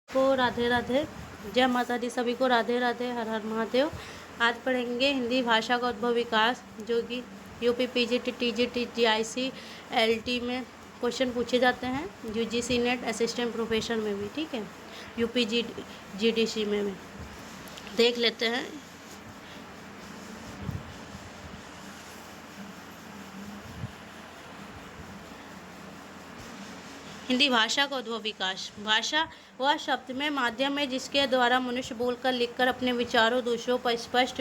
को राधे राधे। जय माता दी, सभी को राधे राधे, हर हर महादेव। आज पढ़ेंगे हिंदी भाषा का उद्भव विकास, जो कि UP PGT TGT GIC LT में क्वेश्चन पूछे जाते हैं, यूजीसी नेट असिस्टेंट प्रोफेसर में भी, ठीक है, यूपी जीडीसी में भी देख लेते हैं। हिंदी भाषा का उद्भव विकास। भाषा वह शब्द में माध्यम है जिसके द्वारा मनुष्य बोलकर लिखकर अपने विचारों दूसरों पर स्पष्ट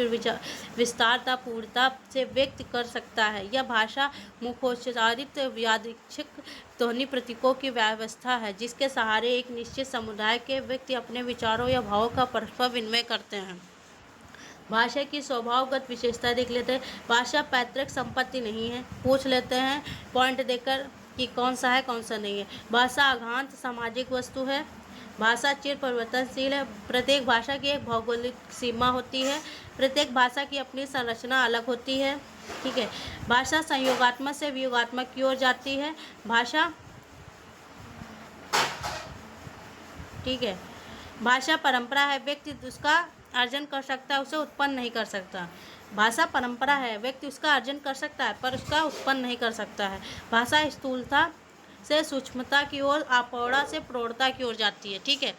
विस्तारता पूर्णता से व्यक्त कर सकता है। यह भाषा मुखोच्चारित यादृच्छिक ध्वनि प्रतीकों की व्यवस्था है जिसके सहारे एक निश्चित समुदाय के व्यक्ति अपने विचारों या भावों का परस्पर विनिमय करते हैं। भाषा की स्वभावगत विशेषता देख लेते हैं। भाषा पैतृक संपत्ति नहीं है। पूछ लेते हैं पॉइंट देकर कि कौन सा है कौन सा नहीं है। भाषा अघांत सामाजिक वस्तु है। भाषा चिर परिवर्तनशील है। प्रत्येक भाषा की एक भौगोलिक सीमा होती है। प्रत्येक भाषा की अपनी संरचना अलग होती है, ठीक है। भाषा संयोगात्मक से वियोगात्मक की ओर जाती है। भाषा, ठीक है। भाषा परंपरा है, व्यक्ति उसका अर्जन कर सकता है, उसे उत्पन्न नहीं कर सकता। भाषा परंपरा है, व्यक्ति उसका अर्जन कर सकता है पर उसका उत्पन्न नहीं कर सकता है। भाषा स्थूलता से सूक्ष्मता की ओर, अपौड़ा से प्रौढ़ता की ओर जाती है, ठीक है।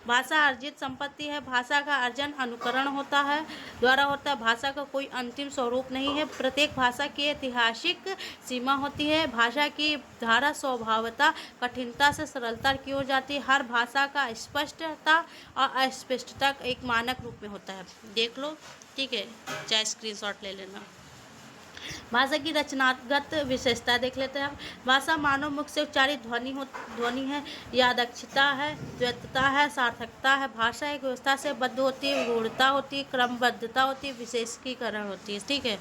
भाषा अर्जित संपत्ति है। भाषा का अर्जन अनुकरण होता है द्वारा होता है। भाषा का कोई अंतिम स्वरूप नहीं है। प्रत्येक भाषा की ऐतिहासिक सीमा होती है। भाषा की धारा स्वभावतः कठिनता से सरलता की ओर जाती है। हर भाषा का स्पष्टता और अस्पष्टता एक मानक रूप में होता है। देख लो, ठीक है, चाहे स्क्रीनशॉट ले लेना। भाषा की रचनागत विशेषता देख लेते हैं हम। भाषा मानव मुख से उच्चारित ध्वनि है, यादक्षता है, द्वैतता है, सार्थकता है। भाषा एक व्यवस्था से बद्ध होती है, गूढ़ता होती है, क्रमबद्धता होती है, विशेषीकरण होती है, ठीक है।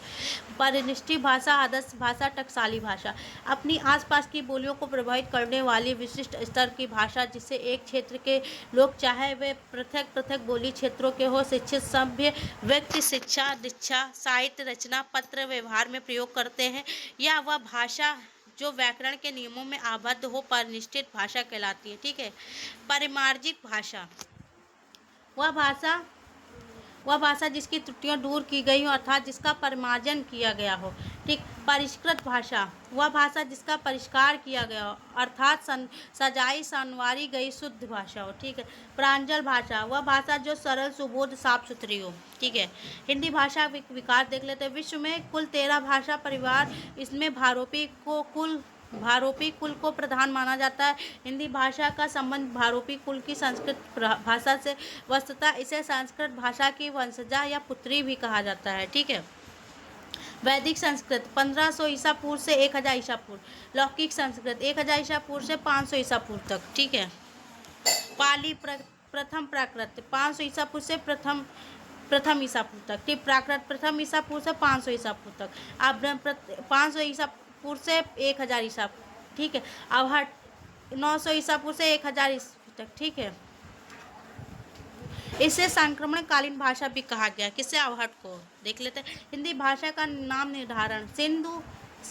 परिनिष्ठि भाषा, आदर्श भाषा, टकसाली भाषा, अपनी आसपास की बोलियों को प्रभावित करने वाली विशिष्ट स्तर की भाषा जिसे एक क्षेत्र के लोग चाहे वे पृथक पृथक बोली क्षेत्रों के हो, शिक्षित सभ्य व्यक्ति शिक्षा दीक्षा साहित्य रचना पत्र व्यवहार में प्रयोग करते हैं, या वह भाषा जो व्याकरण के नियमों में आबद्ध हो परिनिष्ठित भाषा कहलाती है, ठीक है। परिमार्जित भाषा, वह भाषा जिसकी त्रुटियां दूर की गई हो अर्थात जिसका परिमार्जन किया गया हो, ठीक। परिष्कृत भाषा, वह भाषा जिसका परिष्कार किया गया हो अर्थात सजाई संवारी गई शुद्ध भाषा हो, ठीक है। प्रांजल भाषा, वह भाषा जो सरल सुबोध साफ सुथरी हो, ठीक है। हिंदी भाषा विकास देख लेते हैं। विश्व में कुल 13 भाषा परिवार, इसमें भारोपी कुल को प्रधान माना जाता है। हिंदी भाषा का संबंध भारोपी कुल की संस्कृत भाषा से, वस्तुतः इसे संस्कृत भाषा की वंशजा या पुत्री भी कहा जाता है, ठीक है। वैदिक संस्कृत 1500 ईसा पूर्व से 1000 ईसा पूर्व। लौकिक संस्कृत 1000 ईसा पूर्व से 500 ईसा पूर्व तक, ठीक है। पाली प्रथम प्राकृत 500 ईसा पूर्व से प्रथम ईसा पूर्व तक, ठीक। प्राकृत प्रथम ईसा पूर्व से 500 ईसा पूर्व तक। अब 500 ईसा पूर्व से 1000 ईसा, ठीक है। अवहट 900 ईसा पूर्व से 1000 ईसा तक, ठीक है। इसे संक्रमण कालीन भाषा भी कहा गया। किससे? अवहट को। देख लेते हैं हिंदी भाषा का नाम निर्धारण।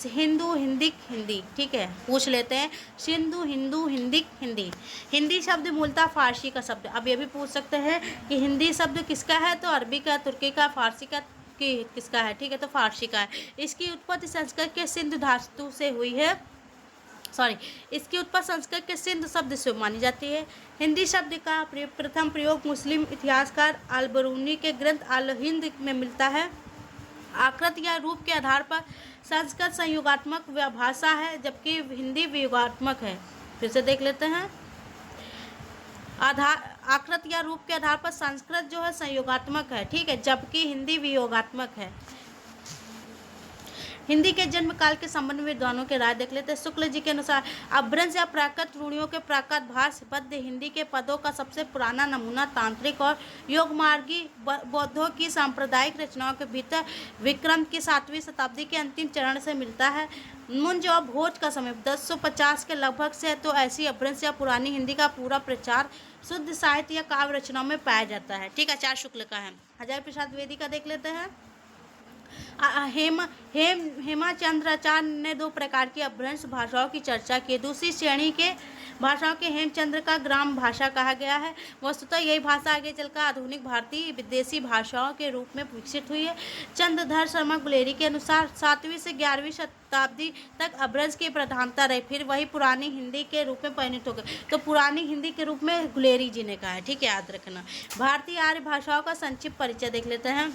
हिंदू हिंदिक हिंदी, ठीक है, पूछ लेते हैं। सिंधु हिंदू हिंदिक हिंदी। हिंदी शब्द मूलतः फारसी का शब्द। अब ये भी पूछ सकते हैं कि हिंदी शब्द किसका है, तो अरबी का, तुर्की का, फारसी का, किसका है, ठीक है, तो फारसी का है। इसकी उत्पत्ति संस्कृत के सिंधु धातु से हुई है, इसकी उत्पत्ति संस्कृत के सिंध शब्द से मानी जाती है। हिंदी शब्द का प्रथम प्रयोग मुस्लिम इतिहासकार अल-बरूनी के ग्रंथ अल-हिंद में मिलता है। आकृति या रूप के आधार पर संस्कृत संयोगात्मक भाषा है जबकि हिंदी वियोगात्मक है। फिर से देख लेते हैं। आकृति या रूप के आधार पर संस्कृत जो है संयोगात्मक है, ठीक है, जबकि हिंदी वियोगात्मक है। हिंदी के जन्म काल के संबंध में विद्वानों के राय देख लेते हैं। शुक्ल जी के अनुसार अभ्रंश या प्राकृत रूढ़ियों के प्राकृत भाषाबद्ध हिंदी के पदों का सबसे पुराना नमूना तांत्रिक और योगमार्गी बौद्धों की सांप्रदायिक रचनाओं के भीतर विक्रम की 7वीं शताब्दी के अंतिम चरण से मिलता है। मुंज और भोज का समय 1050 के लगभग से है, तो ऐसी अभ्रंश या पुरानी हिंदी का पूरा प्रचार शुद्ध साहित्य या काव्य रचनाओं में पाया जाता है, ठीक। आचार्य शुक्ल का है। हजारी प्रसाद द्विवेदी का देख लेते हैं। हेम हेम हेमाचंद्राचार्य ने दो प्रकार की अपभ्रंश भाषाओं की चर्चा की। दूसरी श्रेणी के भाषाओं के हेमचंद्र का ग्राम भाषा कहा गया है। वस्तुतः यही भाषा आगे चलकर आधुनिक भारतीय विदेशी भाषाओं के रूप में विकसित हुई है। चंद्रधर शर्मा गुलेरी के अनुसार 7वीं से 11वीं शताब्दी तक अपभ्रंश की प्रधानता रही, फिर वही पुरानी हिंदी के रूप में परिणत हो गई। तो पुरानी हिंदी के रूप में गुलेरी जी ने कहा है, ठीक है, याद रखना। भारतीय आर्य भाषाओं का संक्षिप्त परिचय देख लेते हैं।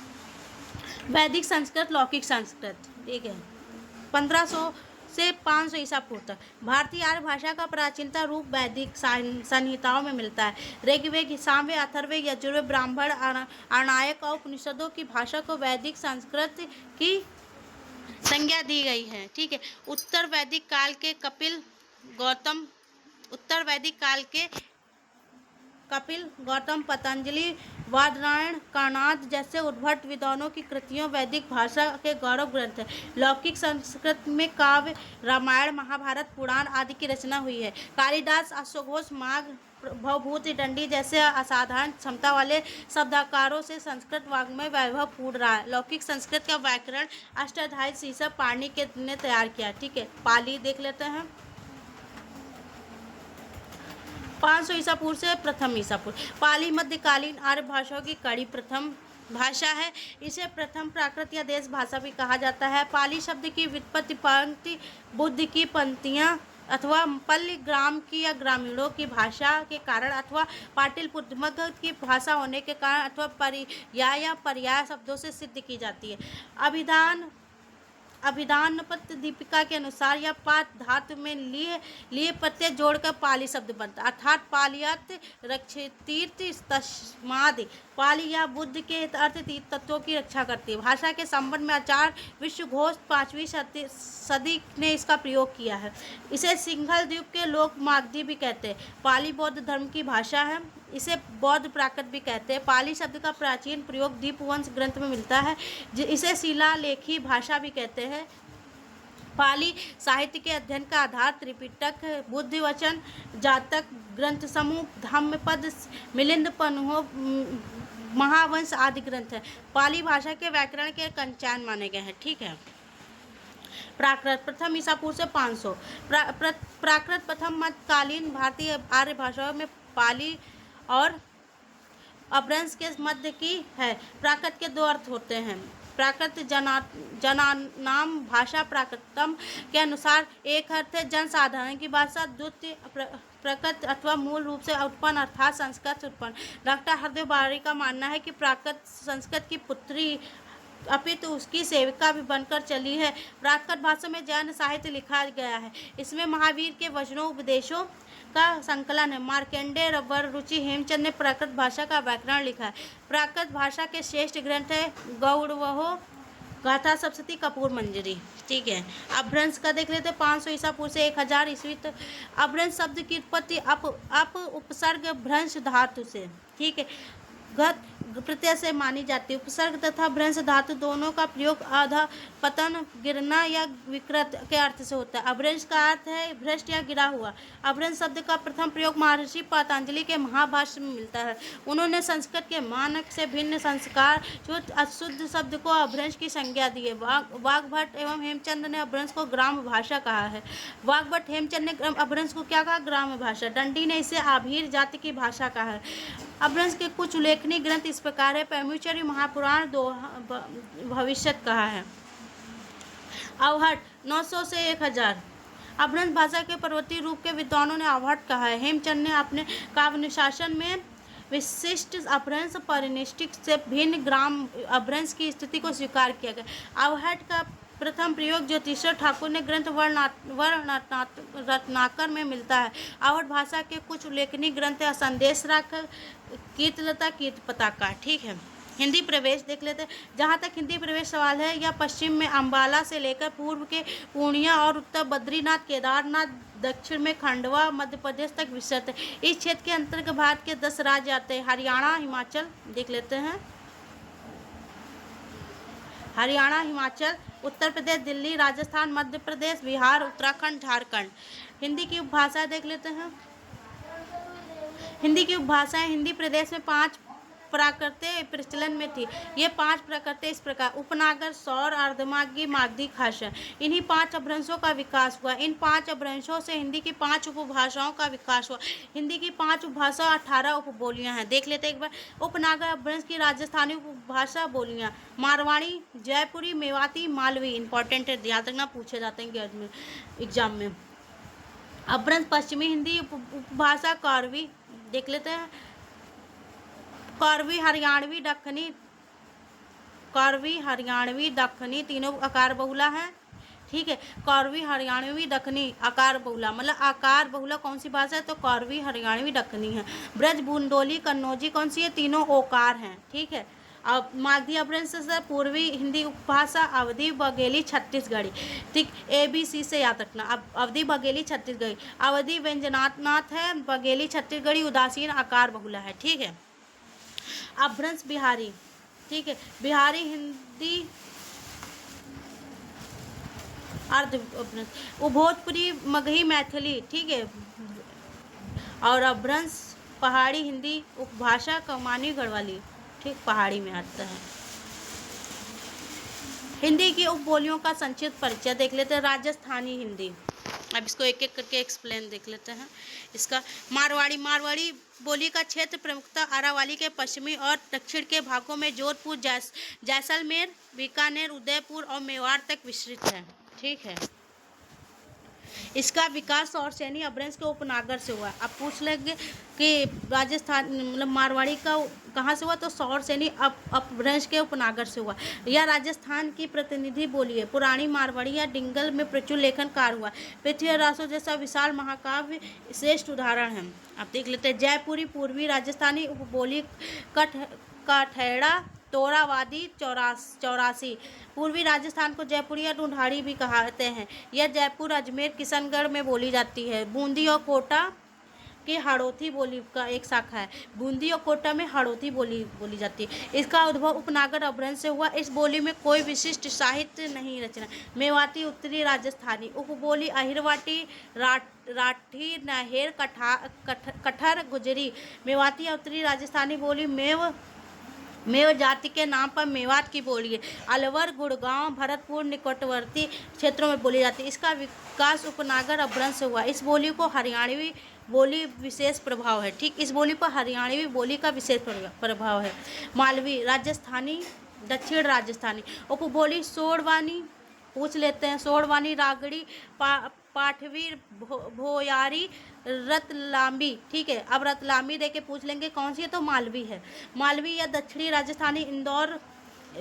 वैदिक संस्कृत, लौकिक संस्कृत, ठीक है, 1500 से 500 ईसा पूर्व तक। भारतीय आर्य भाषा का प्राचीनता रूप वैदिक संहिताओं में मिलता है। ऋग्वेद, सामवेद, अथर्ववेद, यजुर्वेद, ब्राह्मण, आर्णायक और उपनिषदों की भाषा को वैदिक संस्कृत की संज्ञा दी गई है, ठीक है। उत्तर वैदिक काल के कपिल, गौतम, पतंजलि, बादरायण, कणाद जैसे उद्भट विद्वानों की कृतियों वैदिक भाषा के गौरव ग्रंथ है। लौकिक संस्कृत में काव्य, रामायण, महाभारत, पुराण आदि की रचना हुई है। कालिदास, अश्वघोष, माघ, भवभूति, दंडी जैसे असाधारण क्षमता वाले शब्दाकारों से संस्कृत वाङ्मय वैभव पूर्ण रहा है। लौकिक संस्कृत का व्याकरण अष्टाध्यायी शीर्षक पाणिनि ने तैयार किया, ठीक है। पाली देख लेते हैं। 500 ईसा पूर्व से प्रथम ईसा पूर्व। पाली मध्यकालीन आर्य भाषाओं की कड़ी प्रथम भाषा है। इसे प्रथम प्राकृत या देश भाषा भी कहा जाता है। पाली शब्द की व्युत्पत्ति पंक्ति बुद्ध की पंक्तियाँ अथवा पल्ली ग्राम की या ग्रामीणों की भाषा के कारण अथवा पाटलिपुत्र की भाषा होने के कारण अथवा पर्याय या पर्याय शब्दों से सिद्ध की जाती है। अभिधानपत्र दीपिका के अनुसार यह पात धातु में लिए प्रत्यय जोड़कर पाली शब्द बनता, अर्थात पालियत रक्षतीर्थ तस्मादि। पाली या बुद्ध के अर्थ तीर्थ तत्वों की रक्षा करती है। भाषा के संबंध में आचार्य विश्वघोष 5वीं सदी ने इसका प्रयोग किया है। इसे सिंघल द्वीप के लोग मागधी भी कहते हैं। पाली बौद्ध धर्म की भाषा है। इसे बौद्ध प्राकृत भी कहते हैं। पाली शब्द का प्राचीन प्रयोग दीपवंश ग्रंथ में मिलता है। इसे शिलालेखी भाषा भी कहते हैं। पाली साहित्य के अध्ययन का आधार त्रिपिटक, बुद्ध वचन, जातक ग्रंथ समूह, धम्मपद, मिलिंद, पन्हो, महावंश आदि ग्रंथ है। पाली भाषा के व्याकरण के कंचायन माने गए हैं, ठीक है। प्राकृत प्रथम ईसा पूर्व से 500। प्राकृत प्रथम मध्यकालीन भारतीय आर्य भाषाओं में पाली और अपभ्रंश के मध्य की है। प्राकृत के दो अर्थ होते हैं। प्राकृत जनानाम भाषा प्राकृतम के अनुसार एक अर्थ है जनसाधारण की भाषा, द्वितीय प्रकृत अथवा मूल रूप से उत्पन्न अर्थात संस्कृत से उत्पन्न। डॉक्टर हरदेव बारी का मानना है कि प्राकृत संस्कृत की पुत्री अपितु उसकी सेविका भी बनकर चली है। प्राकृत भाषा में जैन साहित्य लिखा गया है। इसमें महावीर के वचनों उपदेशों का संकलन है। मार्कंडेय वररुचि हेमचंद ने प्राकृत भाषा का व्याकरण लिखा है। प्राकृत भाषा के श्रेष्ठ ग्रंथ है गौड़वहो, गाथा सप्तशती, कपूर मंजरी, ठीक है। अपभ्रंश का देख लेते हैं। 500 ईसा पूर्व से 1000 ईस्वी तक। अपभ्रंश शब्द की उत्पत्ति अप उपसर्ग भ्रंश धातु से, ठीक है, घत प्रत्यय से मानी जाती है। उपसर्ग तथा भ्रंश धातु दोनों का प्रयोग आधा पतन, गिरना या विकृत के अर्थ से होता है। अपभ्रंश का अर्थ है भ्रष्ट या गिरा हुआ। अपभ्रंश शब्द का प्रथम प्रयोग महर्षि पतंजलि के महाभाष्य में मिलता है। उन्होंने संस्कृत के मानक से भिन्न संस्कार जो अशुद्ध शब्द को अपभ्रंश की संज्ञा दी है। वाग्भट एवं हेमचंद ने अपभ्रंश को ग्राम भाषा कहा है। वाग्भट हेमचंद ने अपभ्रंश को क्या कहा? ग्राम भाषा। दंडी ने इसे आभीर जाति की भाषा कहा है। अपभ्रंश के कुछ उल्लेखनीय ग्रंथ इस प्रकार है। पैमुचर्य, महापुराण, भविष्यत कहा है। अवहट 900 से 1000। अपभ्रंश भाषा के पर्वतीय रूप के विद्वानों ने अवहट कहा है। हेमचंद ने अपने काव्यानुशासन में विशिष्ट अपभ्रंश परिनिष्ठिक से भिन्न ग्राम अपभ्रंश की स्थिति को स्वीकार किया गया। अवहट का प्रथम प्रयोग ज्योतिषर ठाकुर ने ग्रंथ रत्नाकर में मिलता है। अवहट भाषा के कुछ उल्लेखनीय ग्रंथ है संदेश राख, कीर्तलता, कीर्तपताका, ठीक है। हिंदी प्रवेश देख लेते हैं। जहाँ तक हिंदी प्रवेश सवाल है, यह पश्चिम में अम्बाला से लेकर पूर्व के पूर्णिया और उत्तर बद्रीनाथ, केदारनाथ, दक्षिण में खंडवा, मध्य प्रदेश तक विस्तृत है। इस क्षेत्र के अंतर्गत भारत के 10 राज्य आते हैं। हरियाणा, हिमाचल देख लेते हैं। हरियाणा, हिमाचल, उत्तर प्रदेश, दिल्ली, राजस्थान, मध्य प्रदेश, बिहार, उत्तराखंड, झारखंड। हिंदी की उपभाषा देख लेते हैं। हिंदी की उपभाषाएं। हिंदी प्रदेश में 5 प्राकृत प्रचलन में थी। ये 5 प्राकृत इस प्रकार: उपनागर, सौर, अर्धमागी, मागधी, खासर। इन्हीं 5 अपभ्रंशों का विकास हुआ। इन 5 अपभ्रंशों से हिंदी की 5 उपभाषाओं का विकास हुआ। हिंदी की 5 उपभाषा 18 उपबोलियां हैं। देख लेते एक बार। उपनागर अपभ्रंश की राजस्थानी उपभाषा बोलियां: मारवाड़ी, जयपुरी, मेवाती, मालवी। इंपॉर्टेंट है, याद रखना, पूछे जाते हैं एग्जाम में। अपभ्रंश पश्चिमी हिंदी उपभाषा कौरवी। देख लेते हैं। कौरवी, हरियाणवी, दक्खनी। कौरवी, हरियाणवी, दक्खनी तीनों आकार बहुला हैं। ठीक है, कौरवी, हरियाणवी, दक्खनी आकार बहुला, मतलब आकार बहुला कौन सी भाषा है? तो कौरवी, हरियाणवी, दक्खनी है। ब्रज, बुंदोली, कन्नौजी कौन सी है? तीनों ओकार हैं। ठीक है। अब मागधी अपभ्रंश से पूर्वी हिंदी उपभाषा अवधी, बघेली, छत्तीसगढ़ी। ठीक, ABC से याद रखना। अब अवधी, बघेली, छत्तीसगढ़ी। अवधी व्यंजनात्मक है, बघेली छत्तीसगढ़ी उदासीन आकार बहुला है। ठीक है। अपभ्रंश बिहारी। ठीक है, बिहारी हिंदी अर्ध अपभ्रंश। भोजपुरी, मगही, मैथिली। ठीक है। और अपभ्रंश पहाड़ी हिंदी उपभाषा कमानी, गढ़वाली। ठीक, पहाड़ी में आता है। हिंदी की उपबोलियों का संक्षिप्त परिचय देख लेते हैं। राजस्थानी हिंदी, अब इसको एक एक करके एक्सप्लेन देख लेते हैं इसका। मारवाड़ी, मारवाड़ी बोली का क्षेत्र प्रमुखतः अरावली के पश्चिमी और दक्षिण के भागों में जोधपुर, जैसलमेर, बीकानेर, उदयपुर और मेवाड़ तक विस्तृत है। ठीक है। इसका विकास और सैनी अपभ्रंश के उपनागर से हुआ। अब पूछ लेंगे कि राजस्थान मतलब मारवाड़ी का कहाँ से हुआ? तो सौर सैनी अपभ्रंश के उपनागर से हुआ। यह राजस्थान की प्रतिनिधि बोली है। पुरानी मारवाड़ी या डिंगल में प्रचुर लेखन कार्य हुआ। पृथ्वी रासो जैसा विशाल महाकाव्य श्रेष्ठ उदाहरण है। अब देख लेते हैं। जयपुरी पूर्वी राजस्थानी उपबोली कठेड़ा, तोरावादी, चौरासी। पूर्वी राजस्थान को जयपुरी या ढूंढाड़ी भी कहते हैं। यह जयपुर, अजमेर, किशनगढ़ में बोली जाती है। बूंदी और कोटा की हाड़ौती बोली का एक शाखा है। बूंदी और कोटा में हाड़ौती बोली जाती है। इसका उद्भव उपनागर अपभ्रंश से हुआ। इस बोली में कोई विशिष्ट साहित्य नहीं रचना। मेवाती उत्तरी राजस्थानी उपबोली अहिरवाटी, राठी, नाहेर, कठर, गुजरी। मेवाती उत्तरी राजस्थानी बोली मेव जाति के नाम पर मेवात की बोली है। अलवर, गुड़गांव, भरतपुर निकटवर्ती क्षेत्रों में बोली जाती है। इसका विकास उपनागर अपभ्रंश से हुआ। इस बोली को हरियाणवी बोली विशेष प्रभाव है। ठीक, इस बोली पर हरियाणवी बोली का विशेष प्रभाव है। मालवी राजस्थानी, दक्षिण राजस्थानी उपबोली सोड़वानी। पूछ लेते हैं। सोड़वानी, रागड़ी, पाठवी, भोयारी, रतलामी। ठीक है। अब रतलामी देके पूछ लेंगे कौन सी है? तो मालवी है। मालवी या दक्षिणी राजस्थानी इंदौर,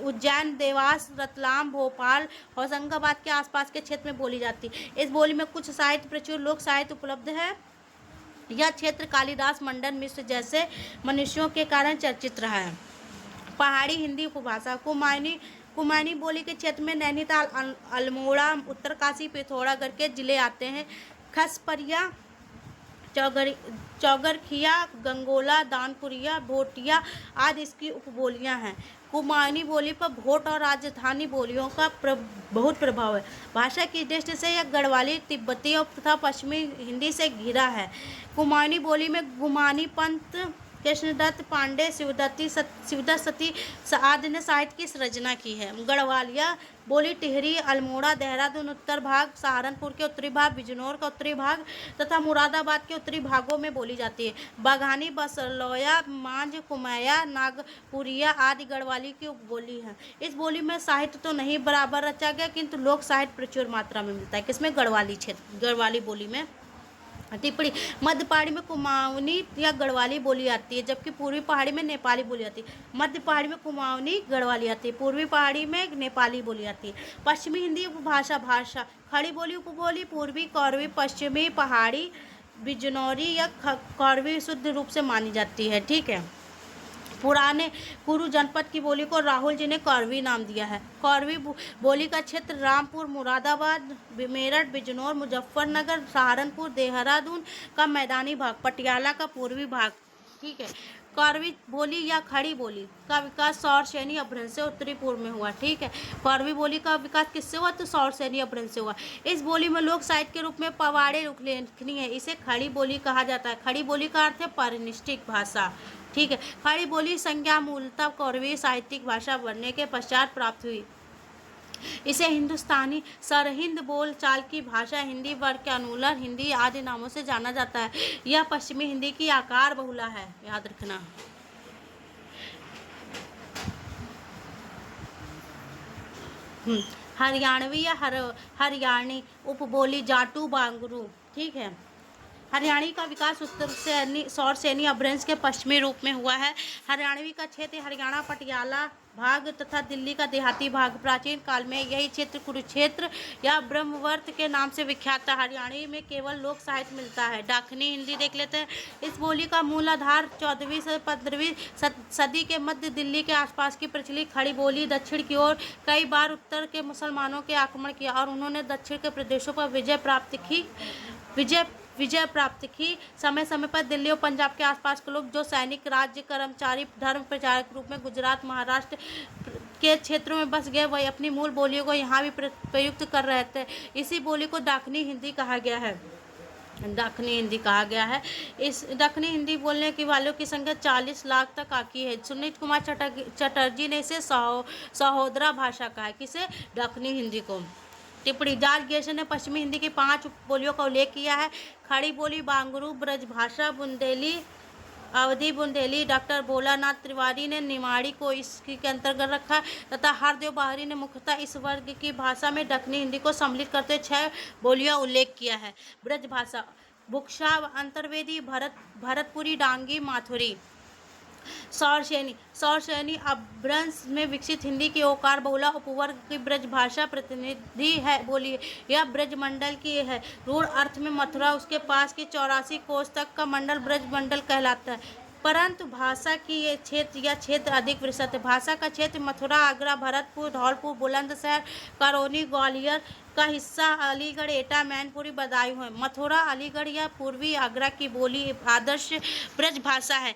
उज्जैन, देवास, रतलाम, भोपाल, होशंगाबाद के आसपास के क्षेत्र में बोली जाती है। इस बोली में कुछ साहित्य प्रचुर लोक साहित्य उपलब्ध है। यह क्षेत्र कालिदास, मंडन मिश्र जैसे मनुष्यों के कारण चर्चित रहा है। पहाड़ी हिंदी उपभाषा कुमायूनी बोली के क्षेत्र में नैनीताल, अल्मोड़ा, उत्तरकाशी, पिथौरागढ़ के जिले आते हैं। खसपरिया, चौगरखिया, गंगोला, दानपुरिया, भोटिया आदि इसकी उपबोलियां हैं। कुमायूनी बोली पर भोट और राजस्थानी बोलियों का बहुत प्रभाव है। भाषा की दृष्टि से यह गढ़वाली, तिब्बती और तथा पश्चिमी हिंदी से घिरा है। कुमायूनी बोली में गुमानी पंत, कृष्णदत्त पांडे, शिवदत्त सती आदि ने साहित्य की सृजना की है। गढ़वालिया बोली टिहरी, अल्मोड़ा, देहरादून उत्तर भाग, सहारनपुर के उत्तरी भाग, बिजनौर का उत्तरी भाग तथा मुरादाबाद के उत्तरी भागों में बोली जाती है। बाघानी, बसलौया, मांझ, कुमैया, नागपुरिया आदि गढ़वाली की उपबोली है। इस बोली में साहित्य तो नहीं बराबर रचा गया, किंतु लोक साहित्य प्रचुर मात्रा में मिलता है। किसमें? गढ़वाली बोली में। टिप्पणी, मध्य पहाड़ी में कुमाऊनी या गढ़वाली बोली आती है, जबकि पूर्वी पहाड़ी में नेपाली बोली आती है। मध्य पहाड़ी में कुमाऊनी गढ़वाली आती है, पूर्वी पहाड़ी में नेपाली बोली आती है। पश्चिमी हिंदी उपभाषा खड़ी बोली उपबोली पूर्वी कौरवी, पश्चिमी पहाड़ी, बिजनौरी या कौरवी शुद्ध रूप से मानी जाती है। ठीक है। पुराने कुरु जनपद की बोली को राहुल जी ने कौरवी नाम दिया है। कौरवी बोली का क्षेत्र रामपुर, मुरादाबाद, मेरठ, बिजनौर, मुजफ्फरनगर, सहारनपुर, देहरादून का मैदानी भाग, पटियाला का पूर्वी भाग। ठीक है। कौरवी बोली या खड़ी बोली का विकास सौर सैनी अपभ्रंश से उत्तरी पूर्व में हुआ। ठीक है। कौरवी बोली का विकास किससे हुआ? तो सौर सैनी अपभ्रंश से हुआ। इस बोली में लोक साहित्य के रूप में पवाड़े उल्लेखनीय है। इसे खड़ी बोली कहा जाता है। खड़ी बोली का अर्थ है परिनिष्ठित भाषा। ठीक है। खड़ी बोली संज्ञा मूलतः कौरवी साहित्यिक भाषा बनने के पश्चात प्राप्त हुई। इसे हिंदुस्तानी सरहिंद बोल चाल की भाषा, हिंदी वर्ग के अनुलर हिंदी आदि नामों से जाना जाता है। यह पश्चिमी हिंदी की आकार बहुला है, याद रखना। हरियाणवी या हरियाणी उपबोली जाटू बांगरू, ठीक है। हरियाणी का विकास उत्तर सैनी सौर सैनी अपभ्रंश के पश्चिमी रूप में हुआ है। हरियाणवी का क्षेत्र हरियाणा पटियाला भाग तथा दिल्ली का देहाती भाग। प्राचीन काल में यही क्षेत्र कुरुक्षेत्र या ब्रह्मवर्त के नाम से विख्यात था। हरियाणवी में केवल लोक साहित्य मिलता है। दक्खनी हिंदी देख लेते हैं। इस बोली का मूल आधार 14वीं से 15वीं सदी के मध्य दिल्ली के आसपास की प्रचलित खड़ी बोली। दक्षिण की ओर कई बार उत्तर के मुसलमानों के आक्रमण किया और उन्होंने दक्षिण के प्रदेशों पर विजय प्राप्त की। समय समय पर दिल्ली और पंजाब के आसपास के लोग जो सैनिक, राज्य कर्मचारी, धर्म प्रचारक के रूप में गुजरात, महाराष्ट्र के क्षेत्रों में बस गए, वही अपनी मूल बोलियों को यहाँ भी प्रयुक्त कर रहे थे। इसी बोली को दक्खनी हिंदी कहा गया है। दक्खनी हिंदी कहा गया है। इस दक्खनी हिंदी बोलने की वालों की संख्या 40 लाख तक आकी है। सुनीत कुमार चटर्जी ने इसे सहोदरा भाषा कहा है। किसे? दक्खनी हिंदी को। टिप्पणी, जॉर्ज गेशन ने पश्चिमी हिंदी की 5 बोलियों का उल्लेख किया है। खड़ी बोली, बांगरू, ब्रजभाषा, बुंदेली, अवधी बुंदेली। डॉक्टर भोलानाथ तिवारी ने निमाड़ी को इसके अंतर्गत रखा तथा हरदेव बाहरी ने मुख्यतः इस वर्ग की भाषा में दक्खनी हिंदी को सम्मिलित करते 6 बोलियों उल्लेख किया है। ब्रजभाषा, बुक्शा, अंतर्वेदी, भरतपुरी, डांगी, माथुरी। सौरसैनी अपभ्रंश में विकसित हिंदी की ओकार बहुला उपवर्ग की ब्रजभाषा प्रतिनिधि है बोली। यह ब्रजमंडल की है। रूढ़ अर्थ में मथुरा उसके पास की 84 कोस तक का मंडल ब्रजमंडल कहलाता है। परंतु भाषा की ये क्षेत्र अधिक विस्तृत है। भाषा का क्षेत्र मथुरा, आगरा, भरतपुर, धौलपुर, बुलंदशहर, करौली, ग्वालियर का हिस्सा, अलीगढ़, एटा, मैनपुरी, बदायूं है। मथुरा, अलीगढ़ या पूर्वी आगरा की बोली आदर्श ब्रज भाषा है।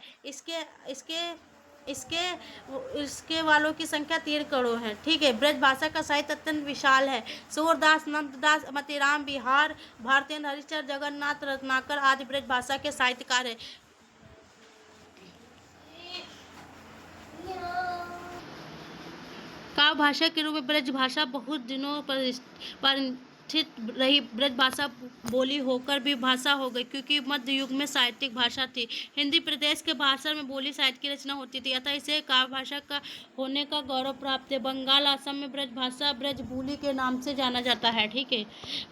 इसके वालों की संख्या 3 करोड़ है। ठीक है। ब्रज भाषा का साहित्य अत्यंत विशाल है। सूरदास, नंददास, मतीराम, बिहार, भारतेंद्र, हरिश्चंद्र, जगन्नाथ रत्नाकर आदि ब्रज भाषा के साहित्यकार है। काव्य भाषा के रूप में ब्रज भाषा बहुत दिनों परिचित रही। ब्रज भाषा बोली होकर भी भाषा हो गई क्योंकि मध्य युग में साहित्यिक भाषा थी। हिंदी प्रदेश के भाषा में बोली साहित्य की रचना होती थी, अतः इसे काव्य भाषा का होने का गौरव प्राप्त है। बंगाल, असम में ब्रज भाषा ब्रज बोली के नाम से जाना जाता है। ठीक है।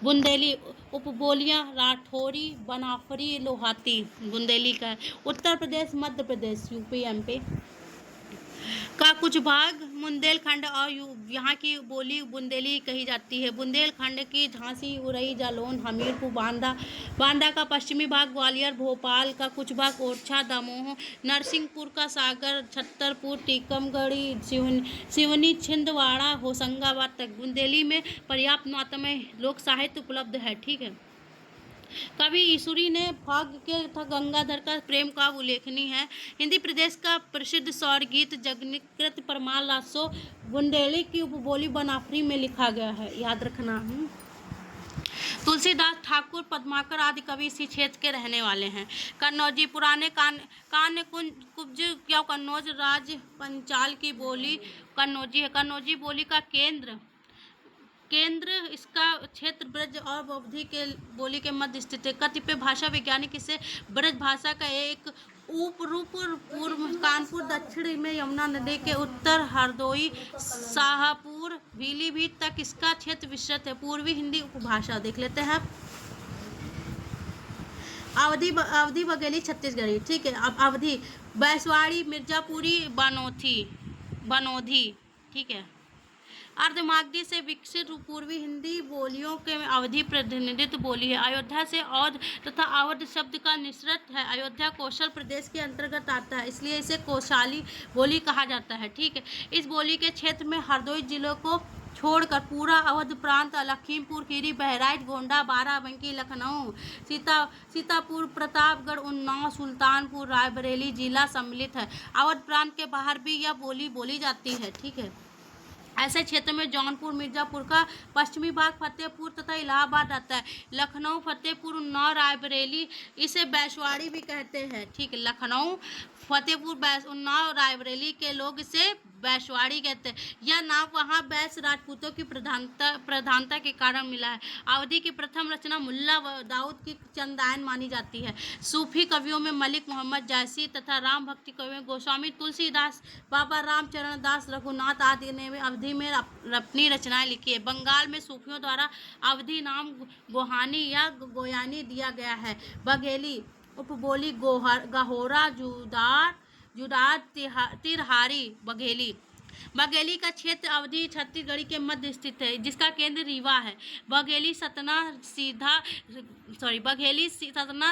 बुंदेली उपबोलियाँ राठौरी, बनाफरी, लोहाती बुंदेली का है। उत्तर प्रदेश, मध्य प्रदेश, यूपी, एमपी का कुछ भाग बुंदेलखंड और यहाँ की बोली बुंदेली कही जाती है। बुंदेलखंड की झांसी, उरई, जालौन, हमीरपुर, बांदा का पश्चिमी भाग, ग्वालियर, भोपाल का कुछ भाग, ओरछा, दमोह, नरसिंहपुर का सागर, छतरपुर, टीकमगढ़ी, सिवनी, छिंदवाड़ा, होशंगाबाद तक बुंदेली में पर्याप्त मात्रा में लोक साहित्य उपलब्ध है। ठीक है। कवि ईसुरी ने भाग्य के तथा गंगाधर का प्रेम का उल्लेखनीय है। हिंदी प्रदेश का प्रसिद्ध सौर गीत जगन्कृत परमार लासो बुंदेली की उपबोली बनाफरी में लिखा गया है, याद रखना। तुलसीदास, ठाकुर, पद्माकर आदि कवि इसी क्षेत्र के रहने वाले हैं। कन्नौजी, पुराने कान्य कुब्ज या कन्नौज राज पंचाल की बोली कन्नौजी है। कन्नौजी बोली का केंद्र इसका क्षेत्र ब्रज और अवधी के बोली के मध्य स्थित है। कतिपय भाषा वैज्ञानिक इसे ब्रज भाषा का एक उपरूप पूर्व कानपुर, दक्षिण में यमुना नदी के उत्तर हरदोई, शाहपुर, पीलीभीत तक इसका क्षेत्र विस्तृत है। पूर्वी हिंदी उपभाषा देख लेते हैं। अवधी बघेली छत्तीसगढ़ी। ठीक है। अब अवधी, बैसवाड़ी, मिर्जापुरी, बनोधी। ठीक है। अर्धमागधी से विकसित पूर्वी हिंदी बोलियों के अवधि प्रतिनिधित्व बोली है। अयोध्या से औध तथा अवध शब्द का निसर्ग है। अयोध्या कौशल प्रदेश के अंतर्गत आता है, इसलिए इसे कौशाली बोली कहा जाता है। ठीक है। इस बोली के क्षेत्र में हरदोई जिलों को छोड़कर पूरा अवध प्रांत, लखीमपुर खीरी, बहराइच, गोंडा, बाराबंकी, लखनऊ, सीतापुर, प्रतापगढ़, उन्नाव, सुल्तानपुर, रायबरेली जिला सम्मिलित है। अवध प्रांत के बाहर भी यह बोली बोली जाती है। ठीक है। ऐसे क्षेत्र में जौनपुर, मिर्जापुर का पश्चिमी भाग, फतेहपुर तथा इलाहाबाद आता है। लखनऊ, फतेहपुर, उन्नाव, रायबरेली, इसे बैशवाड़ी भी कहते हैं। ठीक है, लखनऊ, फतेहपुर, उन्नाव, रायबरेली के लोग इसे बैशवाड़ी कहते हैं। यह नाम वहाँ बैस राजपूतों की प्रधानता के कारण मिला है। अवधी की प्रथम रचना मुल्ला दाऊद की चंदायन मानी जाती है। सूफी कवियों में मलिक मोहम्मद जैसी तथा राम भक्ति कवियों में गोस्वामी तुलसीदास, बाबा रामचरण दास, रघुनाथ आदि ने अवधी में अपनी रचनाएं लिखी है। बंगाल में सूफियों द्वारा अवधी नाम गोहानी या गोयानी दिया गया है। बघेली, उपबोली, गहोरा, जुडार, तिरहारी, बघेली। बघेली का क्षेत्र अवधी छत्तीसगढ़ के मध्य स्थित है, जिसका केंद्र रीवा है। बघेली, सतना,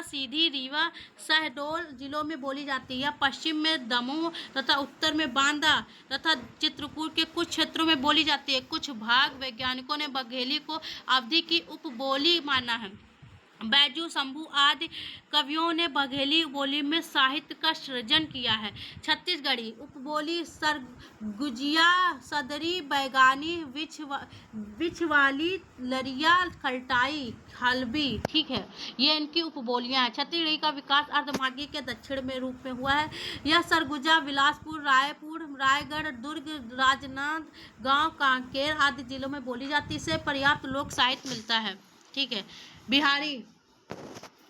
सीधी, रीवा, शहडोल जिलों में बोली जाती है। पश्चिम में दमोह तथा उत्तर में बांदा तथा चित्रकूट के कुछ क्षेत्रों में बोली जाती है। कुछ भाग वैज्ञानिकों ने बघेली को अवधी की उपबोली माना है। बैजू, शंभू आदि कवियों ने बघेली बोली में साहित्य का सृजन किया है। छत्तीसगढ़ी उपबोली सरगुजिया, सदरी, बैगानी, बिछवाली, लरिया, खलटाई, हल्बी। ठीक है, ये इनकी उपबोलियां हैं। छत्तीसगढ़ी का विकास अर्धमार्गी के दक्षिण में रूप में हुआ है। यह सरगुजा, बिलासपुर, रायपुर, रायगढ़, दुर्ग, राजनांदगांव, कांकेर आदि जिलों में बोली जाती है। इससे पर्याप्त लोक साहित्य मिलता है। ठीक है,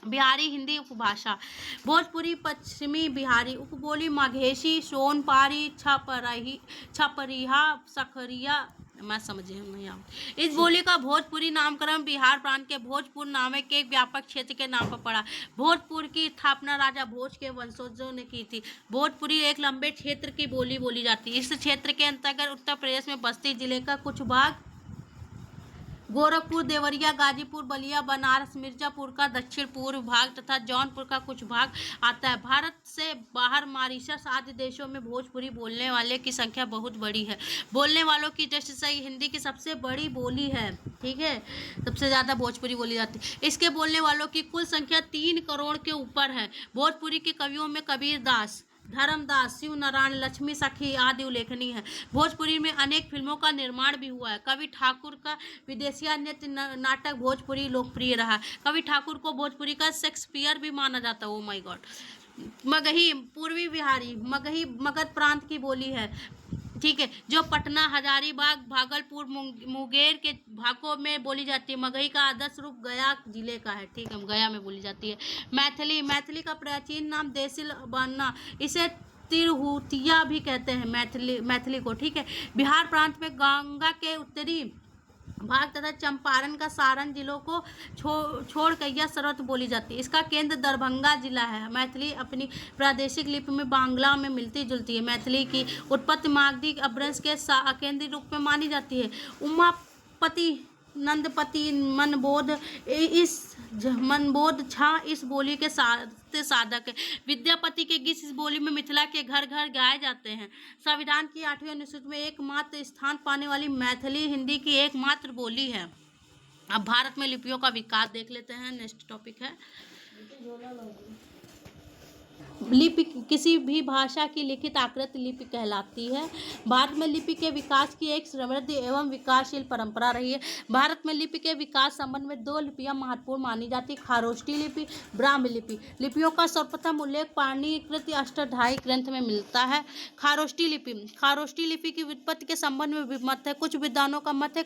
बिहारी हिंदी उपभाषा। भोजपुरी पश्चिमी बिहारी उपबोली मघेशी, सोनपारी, छपरिया, सखरिया, मैं समझे नहीं आऊँ। इस बोली का भोजपुरी नामकरण बिहार प्रांत के भोजपुर नामक एक व्यापक क्षेत्र के नाम पर पड़ा। भोजपुर की स्थापना राजा भोज के वंशजों ने की थी। भोजपुरी एक लंबे क्षेत्र की बोली बोली जाती है। इस क्षेत्र के अंतर्गत उत्तर प्रदेश में बस्ती जिले का कुछ भाग, गोरखपुर, देवरिया, गाजीपुर, बलिया, बनारस, मिर्जापुर का दक्षिण पूर्व भाग तथा जौनपुर का कुछ भाग आता है। भारत से बाहर मॉरिशस आदि देशों में भोजपुरी बोलने वाले की संख्या बहुत बड़ी है। बोलने वालों की दृष्टि से हिंदी की सबसे बड़ी बोली है। ठीक है, सबसे ज़्यादा भोजपुरी बोली जाती है। इसके बोलने वालों की कुल संख्या 3 करोड़ के ऊपर है। भोजपुरी के कवियों में कबीर दास, धर्मदास, शिव नारायण, लक्ष्मी सखी आदि उल्लेखनीय है। भोजपुरी में अनेक फिल्मों का निर्माण भी हुआ है। कवि ठाकुर का विदेशिया नृत्य नाटक भोजपुरी लोकप्रिय रहा। कवि ठाकुर को भोजपुरी का शेक्सपियर भी माना जाता है। Oh my God. मगही, पूर्वी बिहारी, मगही मगध प्रांत की बोली है। ठीक है, जो पटना, हजारीबाग, भागलपुर, मुंगेर के भागों में बोली जाती है। मगही का आदर्श रूप गया जिले का है। ठीक है, गया में बोली जाती है। मैथिली का प्राचीन नाम देसिल बनना, इसे तिरहुतिया भी कहते हैं मैथिली को। ठीक है, बिहार प्रांत में गंगा के उत्तरी भाग तथा चंपारण का सारण जिलों को छोड़ कैया सर्वत्र बोली जाती है। इसका केंद्र दरभंगा जिला है। मैथिली अपनी प्रादेशिक लिपि में बांग्ला में मिलती जुलती है। मैथिली की उत्पत्ति मागधी अपभ्रंश के केंद्रीय रूप में मानी जाती है। उमापति, नंदपति, मनबोध झा इस बोली के साधक है। विद्यापति के गीत इस बोली में मिथिला के घर घर गाए जाते हैं। संविधान की 8वीं अनुसूची में एकमात्र स्थान पाने वाली मैथिली हिंदी की एकमात्र बोली है। अब भारत में लिपियों का विकास देख लेते हैं। नेक्स्ट टॉपिक है लिपि। किसी भी भाषा की लिखित आकृति लिपि कहलाती है। भारत में लिपि के विकास की एक समृद्ध एवं विकासशील परंपरा रही है। भारत में लिपि के विकास संबंध में 2 लिपियां महत्वपूर्ण मानी जाती, खारोष्ठी लिपि, ब्राह्मी लिपि। लिपियों का सर्वप्रथम उल्लेख पाणिनिकृत अष्टाध्यायी ग्रंथ में मिलता है। खारोष्ठी लिपि की व्युत्पत्ति के संबंध में मत है। कुछ विद्वानों का मत है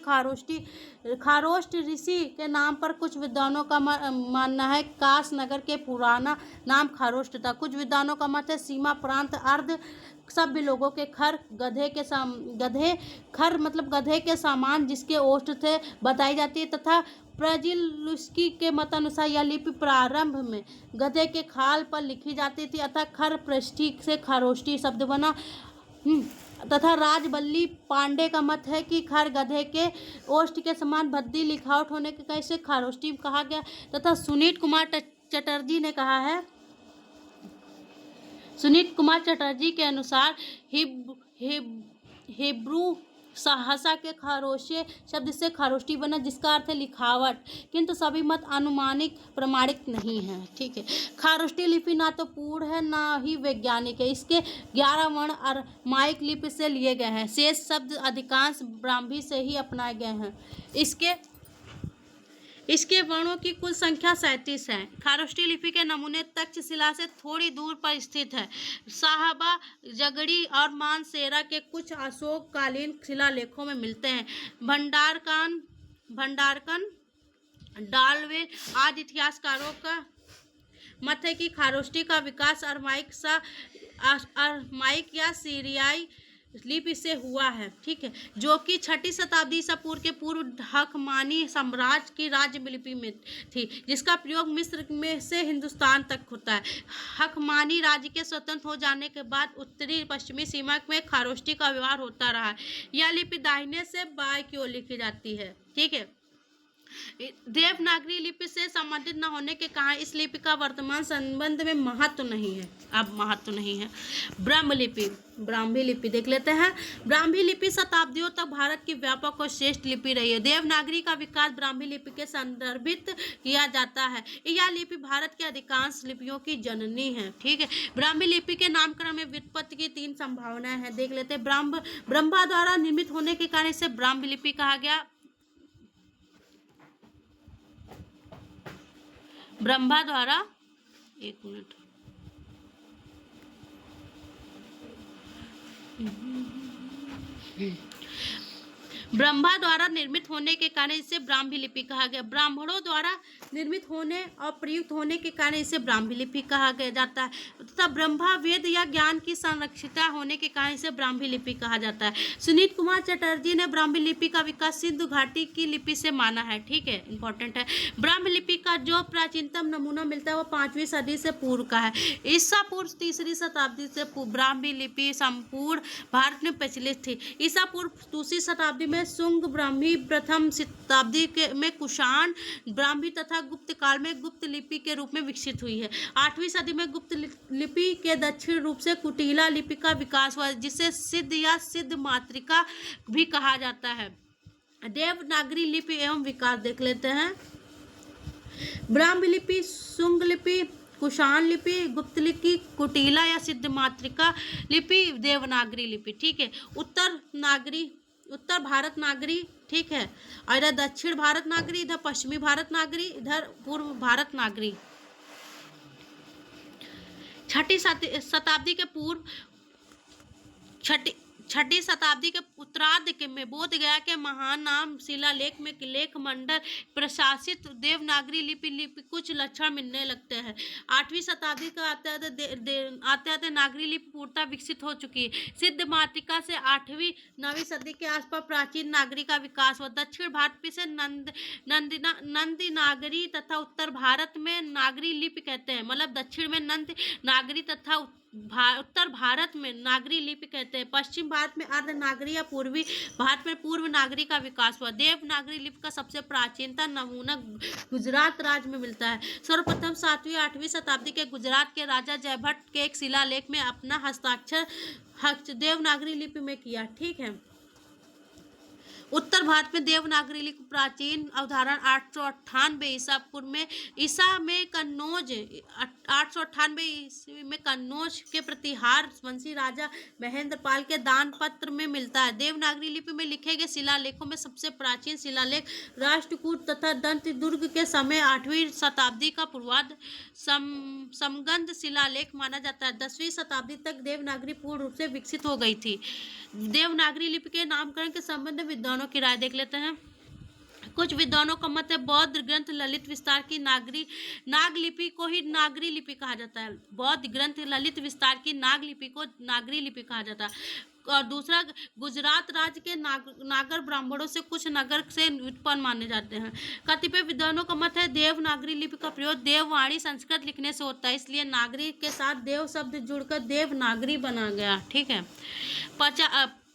खारोष्ठ ऋषि के नाम पर, कुछ विद्वानों का मानना है काश नगर के पुराना नाम खारोष्ठ था। कुछ विद्वानों का मत है सीमा प्रांत अर्ध सभ्य लोगों के गधे के सामान जिसके ओष्ठ थे बताई जाती है, तथा प्रजिलुस्की के मतानुसार यह लिपि प्रारंभ में गधे के खाल पर लिखी जाती थी, अतः खर पृष्ठी से खारोष्ठी शब्द बना। तथा राजबल्ली पांडे का मत है कि खर गधे के ओष्ठ के समान भद्दी लिखावट होने के कैसे खारोष्ठी कहा गया। तथा सुनीत कुमार चटर्जी के अनुसार हिब्रू सहसा के खरोशे शब्द से खरोष्टी बना, जिसका अर्थ है लिखावट, किंतु सभी मत अनुमानिक प्रमाणिक नहीं है। ठीक है, खरोष्टी लिपि ना तो पूर्ण है ना ही वैज्ञानिक है। इसके 11 वर्ण अरमाइक लिपि से लिए गए हैं। शेष शब्द अधिकांश ब्राह्मी से ही अपनाए गए हैं। इसके वर्णों की कुल संख्या 37 है। खारोष्ठी लिपि के नमूने तक्षशिला से थोड़ी दूर पर स्थित है। साहबा, जगड़ी और मानसेरा के कुछ अशोककालीन शिलालेखों में मिलते हैं। भंडारकन, डालवे आदि इतिहासकारों का मत है कि खारोष्ठी का विकास अरमाइक या सीरियाई लिपि से हुआ है। ठीक है, जो कि 6ठी शताब्दी ईसा पूर्व के पूर्व हकमानी साम्राज्य की राज्य लिपि में थी, जिसका प्रयोग मिस्र में से हिंदुस्तान तक होता है। हकमानी राज्य के स्वतंत्र हो जाने के बाद उत्तरी पश्चिमी सीमा में खारोष्ठी का व्यवहार होता रहा है। यह लिपि दाहिने से बाएं की ओर लिखी जाती है। ठीक है, देवनागरी लिपि से संबंधित न होने के कारण इस लिपि का वर्तमान संबंध में महत्व नहीं है। ब्राह्मी लिपि देख लेते हैं। ब्राह्मी लिपि शताब्दियों तक भारत की व्यापक और श्रेष्ठ लिपि रही है। देवनागरी का विकास ब्राह्मी लिपि के संदर्भित किया जाता है। यह लिपि भारत के अधिकांश लिपियों की जननी है। ठीक है, ब्राह्मी लिपि के नामकरण में व्युत्पत्ति की 3 संभावनाएं हैं। देख लेते हैं। ब्रह्मा द्वारा निर्मित होने के कारण इसे ब्राह्मी लिपि कहा गया। ब्रह्मा द्वारा, एक मिनट, ब्रह्मा द्वारा निर्मित होने के कारण इसे ब्राह्मी लिपि कहा गया। ब्राह्मणों द्वारा निर्मित होने और प्रयुक्त होने के कारण इसे ब्राह्मी लिपि कहा गया जाता है तथा ब्रह्मा वेद या ज्ञान की संरक्षिता होने के कारण इसे ब्राह्मी लिपि कहा जाता है। सुनील कुमार चटर्जी ने ब्राह्मी लिपि का विकास सिंधु घाटी की लिपि से माना है। ठीक है, इंपॉर्टेंट है। ब्राह्मी लिपि का जो प्राचीनतम नमूना मिलता है वो 5वीं सदी से पूर्व का है। ईसा पूर्व 3री शताब्दी से ब्राह्मी लिपि संपूर्ण भारत में प्रचलित थी। ईसा पूर्व 2री शताब्दी में शुंग ब्राह्मी, प्रथम शताब्दी में कुषाण ब्राह्मी तथा गुप्त काल में गुप्त लिपि के रूप में विकसित हुई है। 8वीं सदी में गुप्त लिपि के दक्षिण रूप से कुटिला लिपि का विकास हुआ, जिसे सिद्ध या सिद्ध मातृका भी कहा जाता है। देवनागरी लिपि एवं विकास देख लेते हैं। ब्राह्मी लिपि, शुंग लिपि, कुषाण लिपि, गुप्त लिपि, कुटिला या सिद्ध मातृका लिपि, देवनागरी लिपि। ठीक है, उत्तर भारत नागरी। ठीक है, और इधर दक्षिण भारत नागरी, इधर पश्चिमी भारत नागरी, इधर पूर्व भारत नागरी। छठी शताब्दी के उत्तरार्ध में बोध गया के महान नाम शिलालेख में लेख मंडल प्रशासित देवनागरी लिपि कुछ लक्षण मिलने लगते हैं। 8वीं शताब्दी का आते नागरी लिपि पूर्णतः विकसित हो चुकी है। सिद्ध मातृका से 8वीं 9वीं सदी के आसपास प्राचीन नागरी का विकास हुआ। दक्षिण भारत में से नंदी नागरी तथा उत्तर भारत में नागरी लिपि कहते हैं, मतलब दक्षिण में नंद नागरी तथा उत्तर भारत में नागरी लिपि कहते हैं। पश्चिम भारत में अर्ध नागरी या पूर्वी भारत में पूर्व नागरी का विकास हुआ। देवनागरी लिपि का सबसे प्राचीनतम नमूना गुजरात राज्य में मिलता है। सर्वप्रथम 7वीं 8वीं शताब्दी के गुजरात के राजा जयभट्ट के एक शिलालेख में अपना हस्ताक्षर देवनागरी लिपि में किया। ठीक है, उत्तर भारत में देवनागरी लिपि प्राचीन अवधारण 898 ईसा पूर्व में कन्नौज 898 ईस्वी में कन्नौज के प्रतिहार वंशी राजा महेंद्रपाल के दान पत्र में मिलता है। देवनागरी लिपि में लिखे गए शिलालेखों में सबसे प्राचीन शिलालेख राष्ट्रकूट तथा दंत दुर्ग के समय 8वीं शताब्दी का पूर्वार्ध समगंध शिलालेख माना जाता है। 10वीं शताब्दी तक देवनागरी पूर्ण रूप से विकसित हो गई थी। देवनागरी लिपि के नामकरण के संबंध में विद्वानों की राय देख लेते हैं। कुछ विद्वानों का मत है बौद्ध ग्रंथ ललित विस्तार की नाग लिपि को ही नागरी लिपि कहा जाता है। बौद्ध ग्रंथ ललित विस्तार की नाग लिपि को नागरी लिपि कहा जाता है। और दूसरा, गुजरात राज्य के नागर ब्राह्मणों से कुछ नगर से उत्पन्न माने जाते हैं। कतिपय विद्वानों का मत है देवनागरी लिपि का प्रयोग देववाणी संस्कृत लिखने से होता है, इसलिए नागरी के साथ देव शब्द जुड़कर देवनागरी बना गया। ठीक है,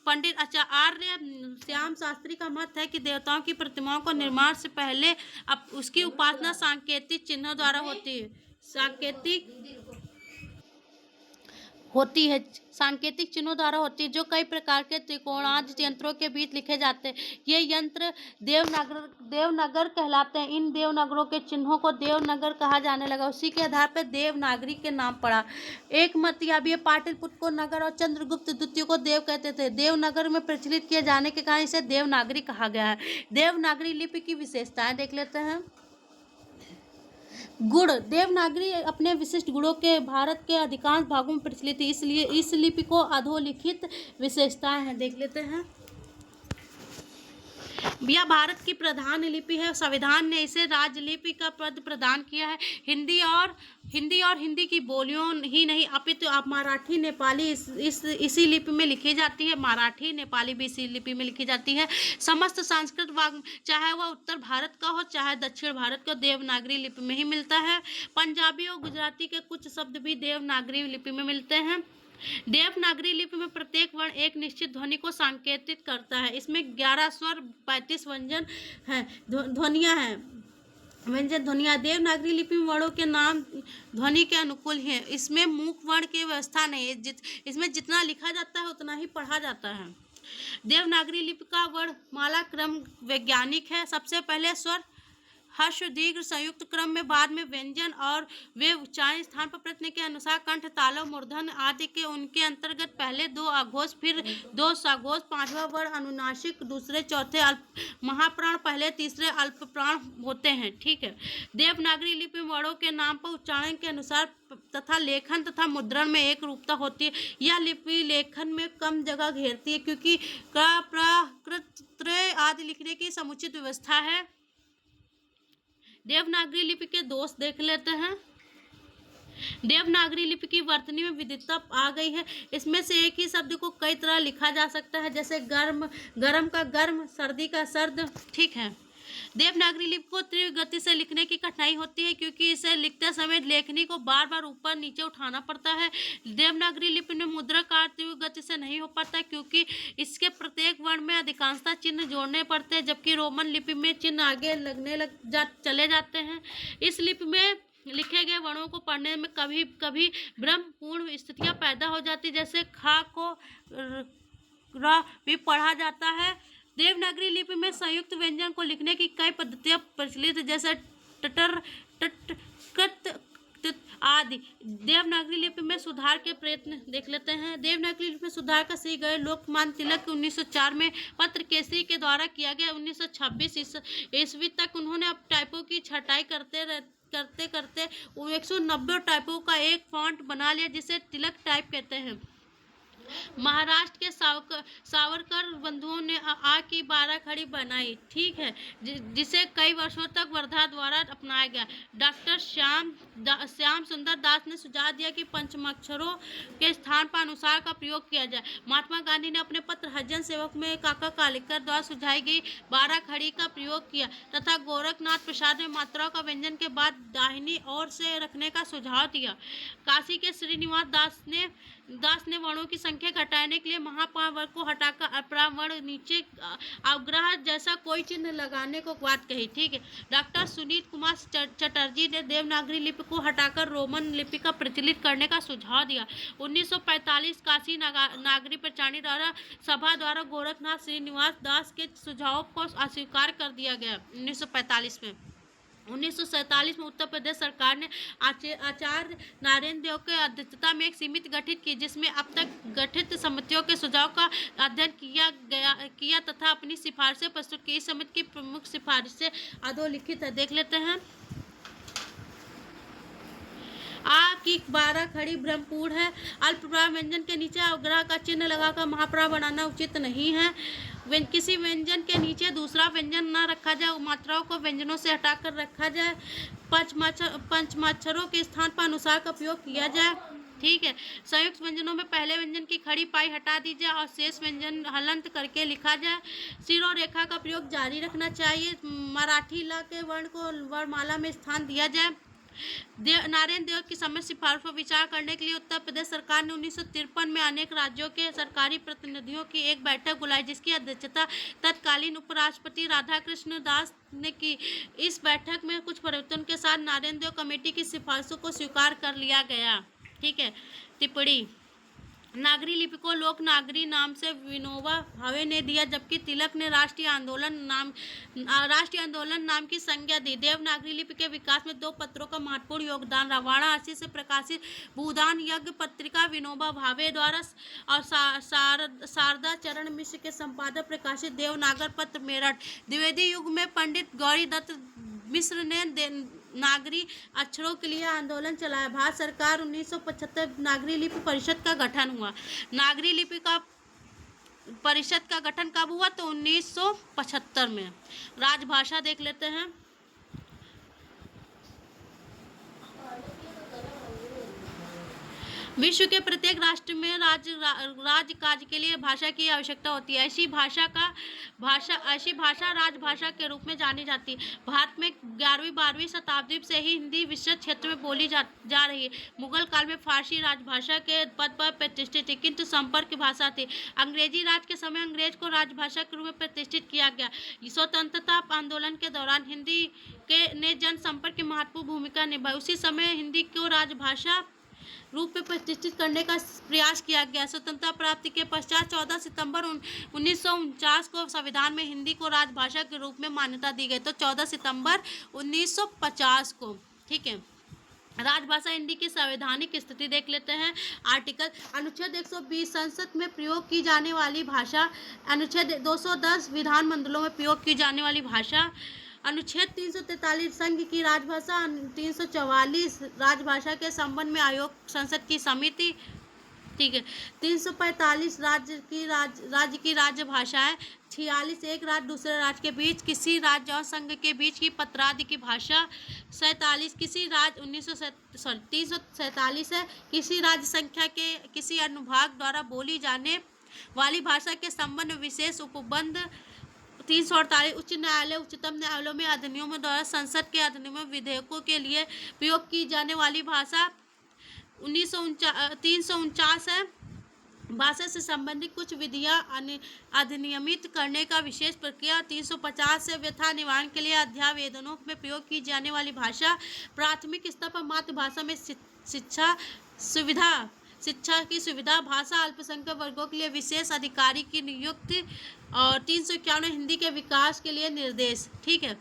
पंडित आचार्य श्याम शास्त्री का मत है कि देवताओं की प्रतिमाओं को निर्माण से पहले उसकी उपासना सांकेतिक चिन्हों द्वारा होती है। होती है, सांकेतिक चिन्हों द्वारा होती है, जो कई प्रकार के त्रिकोणाज यंत्रों के बीच लिखे जाते हैं। ये यंत्र देवनागर कहलाते हैं। इन देवनागरों के चिन्हों को देवनागर कहा जाने लगा। उसी के आधार पर देवनागरी के नाम पड़ा। एक मत या भी पाटलिपुत्र को नगर और चंद्रगुप्त द्वितीय को देव कहते थे। देवनागर में प्रचलित किए जाने के कारण इसे देवनागरी कहा गया है। देवनागरी लिपि की विशेषताएं देख लेते हैं। गुण। देवनागरी अपने विशिष्ट गुणों के भारत के अधिकांश भागों में प्रचलित है, इसलिए इस लिपि को अधोलिखित विशेषताएं हैं, देख लेते हैं। यह भारत की प्रधान लिपि है। संविधान ने इसे राजलिपि का पद प्रदान किया है। हिंदी और हिंदी की बोलियों ही नहीं अपितु आप मराठी नेपाली इसी लिपि में लिखी जाती है। मराठी नेपाली भी इसी लिपि में लिखी जाती है। समस्त संस्कृत वाग् चाहे वह उत्तर भारत का हो चाहे दक्षिण भारत का, देवनागरी लिपि में ही मिलता है। पंजाबी और गुजराती के कुछ शब्द भी देवनागरी लिपि में मिलते हैं। देवनागरी लिपि में प्रत्येक वर्ण एक निश्चित ध्वनि को संकेतित करता है। इसमें 11 स्वर 35 व्यंजन हैं, ध्वनियां हैं, व्यंजन ध्वनियां। देवनागरी लिपि में वर्णों के नाम ध्वनि के अनुकूल हैं। इसमें मूक वर्ण की व्यवस्था नहीं है। इसमें जितना लिखा जाता है उतना ही पढ़ा जाता है। देवनागरी लिपि का वर्णमाला क्रम वैज्ञानिक है। सबसे पहले स्वर हर्ष दीर्घ संयुक्त क्रम में, बाद में व्यंजन और वे उच्चारण स्थान पर प्रयत्न के अनुसार कंठ, तालव, मूर्धन्य आदि के उनके अंतर्गत पहले 2 आघोष फिर 2 साघोष, 5वां वर्ण अनुनासिक, दूसरे चौथे अल्प महाप्राण, पहले तीसरे अल्प प्राण होते हैं। ठीक है। देवनागरी लिपि में वर्णों के नाम पर उच्चारण के अनुसार तथा लेखन तथा मुद्रण में एक रूपता होती है। यह लिपि लेखन में कम जगह घेरती है क्योंकि क, प्र, कृत, त्र आदि लिखने की समुचित व्यवस्था है। देवनागरी लिपि के दोष देख लेते हैं। देवनागरी लिपि की वर्तनी में विविधता आ गई है। इसमें से एक ही शब्द को कई तरह लिखा जा सकता है, जैसे गरम का गर्म, सर्दी का सर्द। ठीक है। देवनागरी लिपि को तीव्र गति से लिखने की कठिनाई होती है क्योंकि इसे लिखते समय लेखनी को बार बार ऊपर नीचे उठाना पड़ता है। देवनागरी लिपि में मुद्रा कार्य तीव्र गति से नहीं हो पाता क्योंकि इसके प्रत्येक वर्ण में अधिकांशतः चिन्ह जोड़ने पड़ते हैं, जबकि रोमन लिपि में चिन्ह आगे चले जाते हैं। इस लिपि में लिखे गए वर्णों को पढ़ने में कभी कभी भ्रमपूर्ण स्थितियां पैदा हो जाती, जैसे खा को र भी पढ़ा जाता है। देवनागरी लिपि में संयुक्त व्यंजन को लिखने की कई पद्धतियां प्रचलित है, जैसे टटर, टट, कत, तित आदि। देवनागरी लिपि में सुधार के प्रयत्न देख लेते हैं। देवनागरी लिपि में सुधार का श्री गए लोकमान्य तिलक 1904 में पत्र केसरी के द्वारा किया गया। 1926 ईस्वी तक उन्होंने अब टाइपों की छटाई करते 190 टाइपों का एक फॉन्ट बना लिया, जिसे तिलक टाइप कहते हैं। महाराष्ट्र के सावरकर बंधुओं ने आ की 12 खड़ी बनाई। ठीक है, जिसे कई वर्षों तक वर्धा द्वारा अपनाया गया। डॉक्टर श्याम सुंदर दास ने सुझाव दिया कि पंचमाक्षरों के स्थान पर अनुसार का प्रयोग किया जाए। महात्मा गांधी ने अपने पत्र हरिजन सेवक में काका कालेकर द्वारा सुझाई गई 12 खड़ी का प्रयोग किया तथा गोरखनाथ प्रसाद ने मात्राओं का व्यंजन के बाद दाहिनी ओर से रखने का सुझाव दिया। काशी के श्रीनिवास दास ने वर्णों की संख्या घटाने के लिए महाप्राण वर्ण को हटाकर अप्राण वर्ण नीचे अवग्रह जैसा कोई चिन्ह लगाने को बात कही। ठीक है। डॉक्टर सुनीत कुमार चटर्जी ने देवनागरी लिपि को हटाकर रोमन लिपि का प्रचलित करने का सुझाव दिया। 1945 काशी नागरी प्रचारणी द्वारा सभा द्वारा गोरखनाथ श्रीनिवास दास के सुझाव को अस्वीकार कर दिया गया 1945 में। 1947 में उत्तर प्रदेश सरकार ने आचार्य नारायण देव के अध्यक्षता में एक समिति गठित की, जिसमें अब तक गठित समितियों के सुझाव का अध्ययन किया तथा अपनी सिफारिशें प्रस्तुत की। इस समिति की प्रमुख सिफारिशें अधोलिखित है, देख लेते हैं। आ की 12 खड़ी भ्रमपूर्ण है। अल्पप्राण व्यंजन के नीचे अवग्रह का चिन्ह लगाकर महाप्राण बनाना उचित नहीं है। किसी व्यंजन के नीचे दूसरा व्यंजन न रखा जाए। मात्राओं को व्यंजनों से हटाकर रखा जाए। पंचमाक्षरों के स्थान पर अनुसार का प्रयोग किया जाए। ठीक है। संयुक्त व्यंजनों में पहले व्यंजन की खड़ी पाई हटा दी जाए और शेष व्यंजन हलंत करके लिखा जाए। सिरों रेखा का प्रयोग जारी रखना चाहिए। मराठी ला के वर्ण को वर्णमाला में स्थान दिया जाए। नारायण देव की समय सिफारिश पर विचार करने के लिए उत्तर प्रदेश सरकार ने 1953 में अनेक राज्यों के सरकारी प्रतिनिधियों की एक बैठक बुलाई, जिसकी अध्यक्षता तत्कालीन उपराष्ट्रपति राधाकृष्ण दास ने की। इस बैठक में कुछ परिवर्तन के साथ नारायण देव कमेटी की सिफारिशों को स्वीकार कर लिया गया। ठीक है। टिप्पणी। नागरी लिपि को लोक नागरी नाम से विनोबा भावे ने दिया, जबकि तिलक ने राष्ट्रीय आंदोलन नाम की संज्ञा दी। देवनागरी लिपि के विकास में दो पत्रों का महत्वपूर्ण योगदान रहा। वाराणसी से प्रकाशित भूदान यज्ञ पत्रिका विनोबा भावे द्वारा और शारदा चरण मिश्र के संपादक प्रकाशित देवनागर पत्र मेरठ। द्विवेदी युग में पंडित गौरी दत्त मिश्र ने नागरी अक्षरों के लिए आंदोलन चलाया। भारत सरकार 1975 नागरी लिपि परिषद का गठन हुआ। नागरी लिपि का परिषद का गठन कब हुआ? तो 1975 में। राजभाषा देख लेते हैं। विश्व के प्रत्येक राष्ट्र में राज्य कार्य के लिए भाषा की आवश्यकता होती है। ऐसी भाषा राजभाषा के रूप में जानी जाती है। भारत में 11वीं-12वीं शताब्दी से ही हिंदी विस्तृत क्षेत्र में बोली जा रही है। मुगल काल में फारसी राजभाषा के पद पर प्रतिष्ठित थी, किंतु संपर्क भाषा थी। अंग्रेजी राज के समय अंग्रेज को राजभाषा के रूप में प्रतिष्ठित किया गया। स्वतंत्रता आंदोलन के दौरान हिंदी ने जनसंपर्क की महत्वपूर्ण भूमिका निभाई। उसी समय हिंदी को राजभाषा रूप में प्रतिष्ठित करने का प्रयास किया गया। स्वतंत्रता प्राप्ति के पश्चात 14 सितंबर 1949 को संविधान में हिंदी को राजभाषा के रूप में मान्यता दी गई। तो 14 सितंबर 1950 को, ठीक है। राजभाषा हिंदी की संवैधानिक स्थिति देख लेते हैं। आर्टिकल अनुच्छेद 120 संसद में प्रयोग की जाने वाली भाषा। अनुच्छेद 210 विधानमंडलों में प्रयोग की जाने वाली भाषा। अनुच्छेद 343 संघ की राजभाषा। 344 राजभाषा के संबंध में आयोग संसद की समिति, ठीक है। 345 राज्य की राजभाषाएं। 46 एक राज्य दूसरे राज्य के बीच, किसी राज्य और संघ के बीच की पत्रादि की भाषा। 47 किसी राज्य 347 है किसी राज्य संख्या के किसी अनुभाग द्वारा बोली जाने वाली भाषा के संबंध में विशेष उपबंध। 348 उच्च न्यायालय उच्चतम न्यायालयों में अधिनियमों द्वारा संसद के अधिनियम विधेयकों के लिए प्रयोग की जाने वाली भाषा। 349 है भाषा से संबंधित कुछ विधियां अधिनियमित करने का विशेष प्रक्रिया। 350 से व्यथा निवारण के लिए अध्यावेदनों में प्रयोग की जाने वाली भाषा। प्राथमिक स्तर पर मातृभाषा में शिक्षा की सुविधा। भाषा अल्पसंख्यक वर्गों के लिए विशेष अधिकारी की नियुक्ति। और 351 हिंदी के विकास के लिए निर्देश, ठीक है।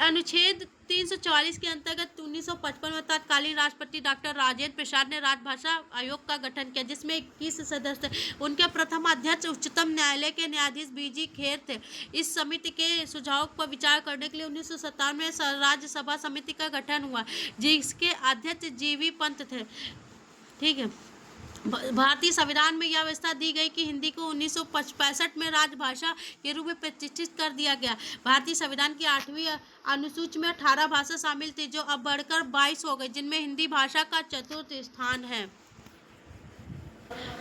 अनुच्छेद 344 के अंतर्गत 1955 में तत्कालीन राष्ट्रपति डॉक्टर राजेंद्र प्रसाद ने राजभाषा आयोग का गठन किया, जिसमें 21 सदस्य थे। उनके प्रथम अध्यक्ष उच्चतम न्यायालय के न्यायाधीश बीजी खेर थे। इस समिति के सुझावों पर विचार करने के लिए 1957 में राज्यसभा समिति का गठन हुआ, जिसके अध्यक्ष जीवी पंत थे, ठीक है। भारतीय संविधान में यह व्यवस्था दी गई कि हिंदी को 1965 में राजभाषा के रूप में प्रतिष्ठित कर दिया गया। भारतीय संविधान की 8वीं अनुसूची में 18 भाषा शामिल थी, जो अब बढ़कर 22 हो गई, जिनमें हिंदी भाषा का चतुर्थ स्थान है।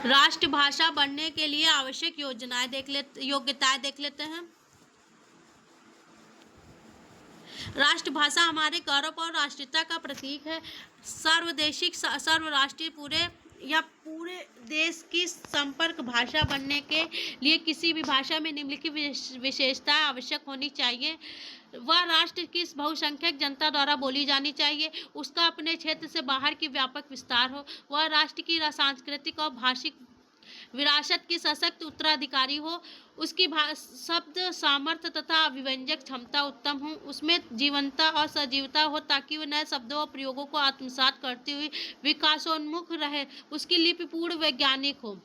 राष्ट्रभाषा बनने के लिए आवश्यक योग्यताएं देख लेते हैं। राष्ट्रभाषा हमारे गौरव और राष्ट्रीयता का प्रतीक है। सर्वराष्ट्रीय पूरे देश की संपर्क भाषा बनने के लिए किसी भी भाषा में निम्नलिखित विशेषता आवश्यक होनी चाहिए। वह राष्ट्र की बहुसंख्यक जनता द्वारा बोली जानी चाहिए। उसका अपने क्षेत्र से बाहर की व्यापक विस्तार हो। वह राष्ट्र की सांस्कृतिक और भाषिक विरासत की सशक्त उत्तराधिकारी हो। उसकी शब्द सामर्थ्य तथा अभिव्यंजक क्षमता उत्तम हो। उसमें जीवंतता और सजीवता हो, ताकि वह नए शब्दों और प्रयोगों को आत्मसात करती हुई विकासोन्मुख रहे। उसकी लिपि पूर्ण वैज्ञानिक हो।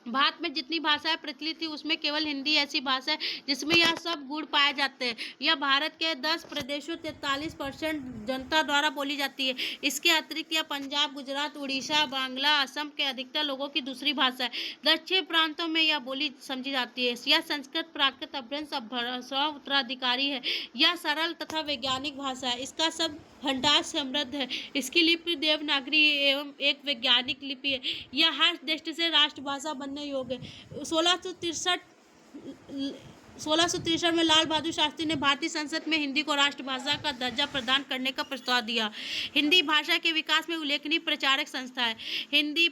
भारत में जितनी भाषाएं प्रचलित थी, उसमें केवल हिंदी ऐसी भाषा है जिसमें यह सब गुण पाए जाते हैं। यह भारत के 10 प्रदेशों 43% जनता द्वारा बोली जाती है। इसके अतिरिक्त यह पंजाब, गुजरात, उड़ीसा, बांग्ला, असम के अधिकतर लोगों की दूसरी भाषा है। दक्षिण प्रांतों में यह बोली समझी जाती है। यह संस्कृत, प्राकृत, अपभ्रंश भाषाओं उत्तराधिकारी है। यह सरल तथा वैज्ञानिक भाषा है। इसका सब भंडार समृद्ध है। इसकी लिपि देवनागरी एवं एक वैज्ञानिक लिपि है। यह हर दृष्टि से राष्ट्रभाषा बनने योग्य है। 1663 में लाल बहादुर शास्त्री ने भारतीय संसद में हिंदी को राष्ट्रभाषा का दर्जा प्रदान करने का प्रस्ताव दिया। हिंदी भाषा के विकास में उल्लेखनीय प्रचारक संस्था है। हिंदी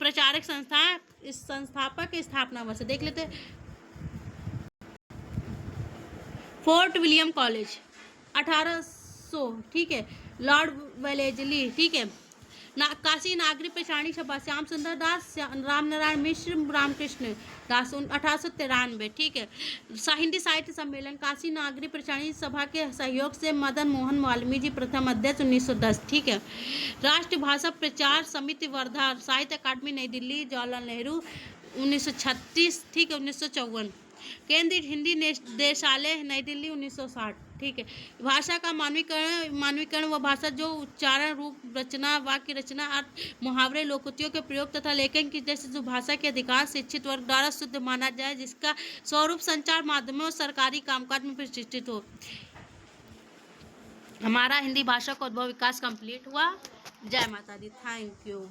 प्रचारक संस्थाएं, इस संस्थापक की स्थापना वर्ष देख लेते हैं। फोर्ट विलियम कॉलेज 1800, ठीक है। लॉर्ड वेलेजली, ठीक है। काशी नागरिक पेशाणी सभा श्याम सुंदर दास, राम नारायण मिश्र, रामकृष्ण दास 1893। ठीक है। हिंदी साहित्य सम्मेलन काशी नागरिक पेशाणी सभा के सहयोग से मदन मोहन मालवीय जी प्रथम अध्यक्ष 1910। ठीक है। राष्ट्रीय भाषा प्रचार समिति वर्धा, साहित्य अकादमी नई दिल्ली, जवाहरलाल नेहरू 1936। ठीक है। 1954। केंद्रीय हिंदी निदेशालय नई दिल्ली 1960। ठीक है। भाषा का मानवीकरण व भाषा जो उच्चारण, रूप, रचना, वाक्य रचना, अर्थ, मुहावरे, लोकोक्तियों के प्रयोग तथा लेखन की जैसे जो भाषा के अधिकांश शिक्षित वर्ग द्वारा शुद्ध माना जाए, जिसका स्वरूप संचार माध्यमों और सरकारी कामकाज में प्रतिष्ठित हो। हमारा हिंदी भाषा का उद्भव विकास कंप्लीट हुआ। जय माता दी। Thank you.